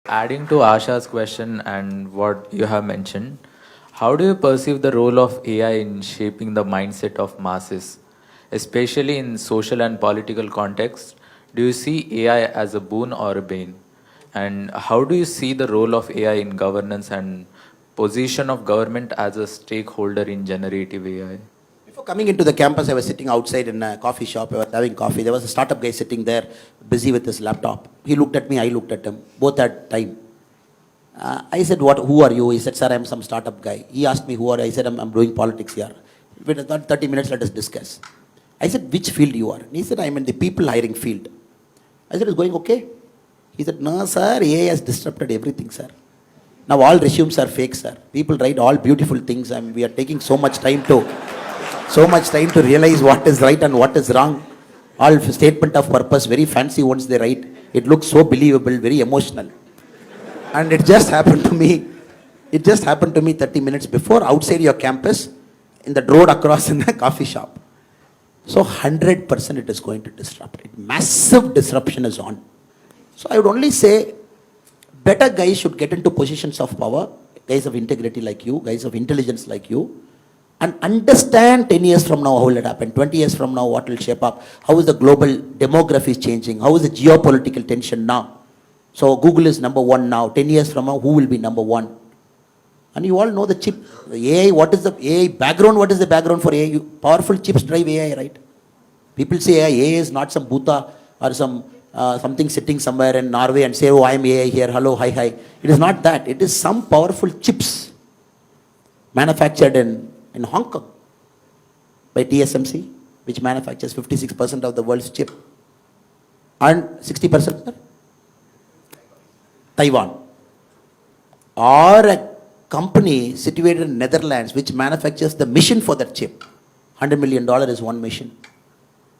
Adding to Asha's question and what you have mentioned, how do you perceive the role of AI in shaping the mindset of masses, especially in social and political context? Do you see AI as a boon or a bane? And how do you see the role of AI in governance and position of government as a stakeholder in generative AI? Before coming into the campus, I was sitting outside in a coffee shop. I was having coffee. There was a startup guy sitting there, busy with his laptop. He looked at me, I looked at him. Both had time. I said, who are you? He said, sir, I'm some startup guy. He asked me, who are you? I said, I'm doing politics here. Within 30 minutes, let us discuss. I said, which field you are? And he said, I'm in the people hiring field. I said, it's going okay? He said, no, sir, AI has disrupted everything, sir. Now all resumes are fake, sir. People write all beautiful things, and we are taking so much time to realize what is right and what is wrong. All statement of purpose, very fancy ones they write. It looks so believable, very emotional. And it just happened to me 30 minutes before, outside your campus, in the road across in the coffee shop. So 100% it is going to disrupt it. Massive disruption is on. So I would only say, better guys should get into positions of power, guys of integrity like you, guys of intelligence like you, and understand 10 years from now how will it happen, 20 years from now what will shape up, how is the global demography changing, how is the geopolitical tension now. So Google is number one now, 10 years from now who will be number one? And you all know the chip, the AI, what is the AI background, what is the background for AI? Powerful chips drive AI, right? People say AI is not some Bhuta or some something sitting somewhere in Norway and say, oh, I am AI here, hello, hi, hi. It is not that. It is some powerful chips manufactured in Hong Kong by TSMC, which manufactures 56% of the world's chip. And 60%, Taiwan. Or a company situated in Netherlands which manufactures the mission for that chip. $100 million is one mission.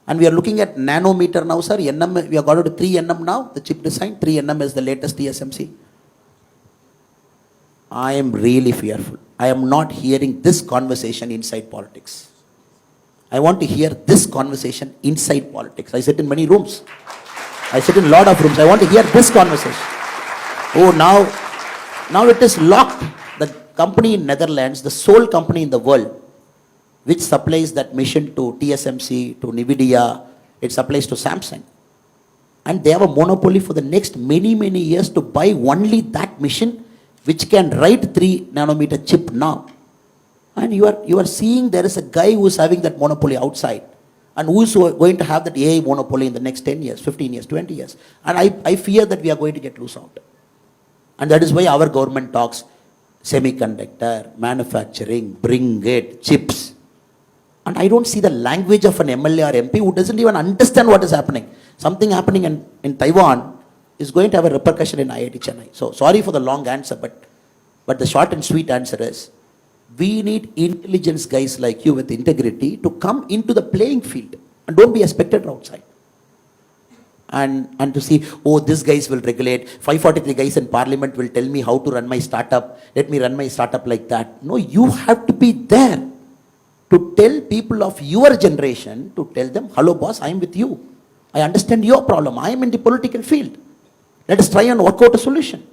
And we are looking at nanometer now, sir. NM, we have got to 3 nm now, the chip design. 3 nm is the latest TSMC. I am really fearful. I am not hearing this conversation inside politics. I want to hear this conversation inside politics. I sit in many rooms. I sit in a lot of rooms. I want to hear this conversation. Oh, now it is locked. The company in Netherlands, the sole company in the world, which supplies that mission to TSMC, to NVIDIA, it supplies to Samsung. And they have a monopoly for the next many, many years to buy only that mission which can write 3 nanometer chip now. And you are seeing there is a guy who is having that monopoly outside and who is going to have that AI monopoly in the next 10 years, 15 years, 20 years. And I fear that we are going to get loose out. And that is why our government talks semiconductor, manufacturing, bring it, chips. And I don't see the language of an MLA or MP who doesn't even understand what is happening. Something happening in Taiwan is going to have a repercussion in IIT Chennai. So sorry for the long answer, but the short and sweet answer is, we need intelligence guys like you with integrity to come into the playing field and don't be a spectator outside. And to see, oh, these guys will regulate, 543 guys in parliament will tell me how to run my startup, let me run my startup like that. No, you have to be there to tell people of your generation, to tell them, hello boss, I am with you. I understand your problem. I am in the political field. Let us try and work out a solution.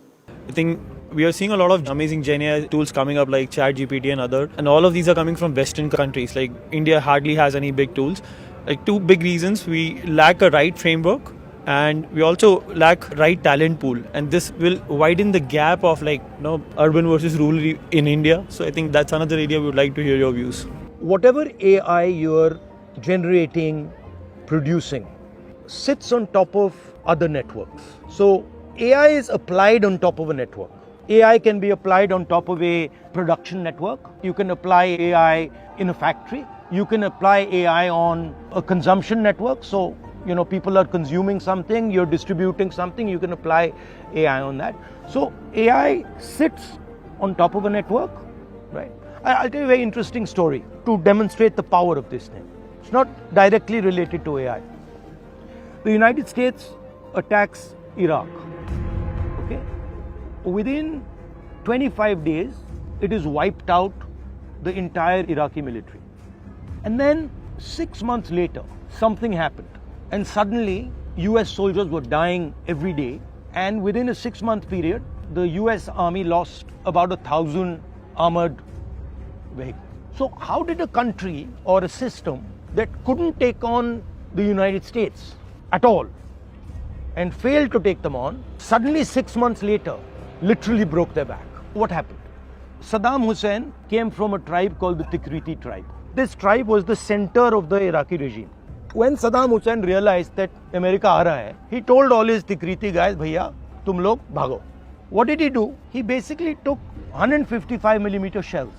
I think we are seeing a lot of amazing Gen AI tools coming up like ChatGPT and other. And all of these are coming from Western countries. Like India hardly has any big tools. Like 2 big reasons: we lack a right framework and we also lack right talent pool. And this will widen the gap of urban versus rural in India. So I think that's another area we would like to hear your views. Whatever AI you're generating, producing, sits on top of other networks. So AI is applied on top of a network. AI can be applied on top of a production network. You can apply AI in a factory. You can apply AI on a consumption network. So, people are consuming something, you're distributing something, you can apply AI on that. So AI sits on top of a network, right? I'll tell you a very interesting story to demonstrate the power of this thing. It's not directly related to AI. The United States attacks Iraq. Okay? Within 25 days, it has wiped out the entire Iraqi military. And then 6 months later, something happened. And suddenly, US soldiers were dying every day. And within a 6-month period, the US Army lost about 1,000 armored vehicles. So how did a country or a system that couldn't take on the United States at all and failed to take them on, suddenly 6 months later, literally broke their back? What happened? Saddam Hussein came from a tribe called the Tikriti tribe. This tribe was the center of the Iraqi regime. When Saddam Hussein realized that America aa raha hai, he told all his Tikriti guys, bhaiya, tum log bhago. What did he do? He basically took 155mm shells.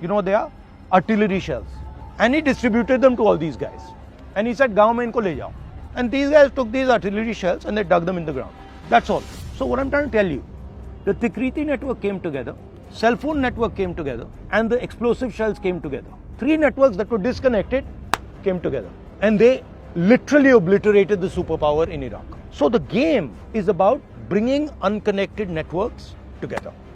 You know they are artillery shells. And he distributed them to all these guys. And he said, gaon mein inko le jao. And these guys took these artillery shells and they dug them in the ground. That's all. So what I'm trying to tell you, the Tikriti network came together, cell phone network came together, and the explosive shells came together. 3 networks that were disconnected came together. And they literally obliterated the superpower in Iraq. So the game is about bringing unconnected networks together.